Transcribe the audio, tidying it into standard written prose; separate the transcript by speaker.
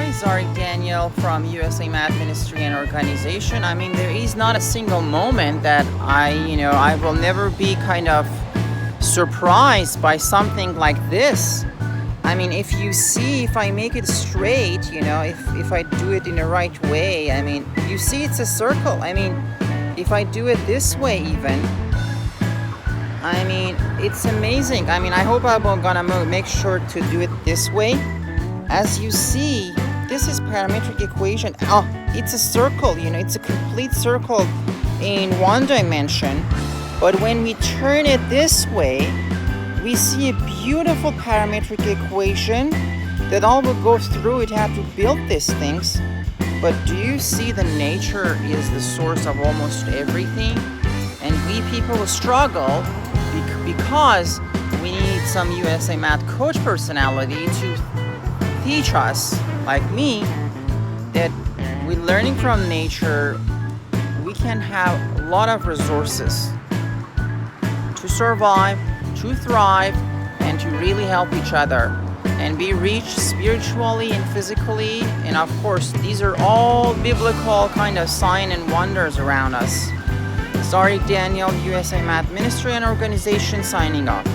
Speaker 1: is Arik Daniel from USA Math Ministry and Organization. I mean, there is not a single moment that I will never be kind of surprised by something like this. I mean, if I make it straight, if I do it in the right way, I mean, you see it's a circle. I mean, if I do it this way even, I mean, it's amazing. I mean, I hope I'm gonna make sure to do it this way. As you see, this is parametric equation. Oh, it's a circle, it's a complete circle in one dimension. But when we turn it this way, we see a beautiful parametric equation that all will go through it, have to build these things. But do you see the nature is the source of almost everything? And we people struggle because we need some USA Math coach personality to teach us, like me, that we're learning from nature. We can have a lot of resources to survive, to thrive, and to really help each other and be rich spiritually and physically. And of course, these are all biblical kind of sign and wonders around us. Arik Daniel, USA Math Ministry and Organization, signing off.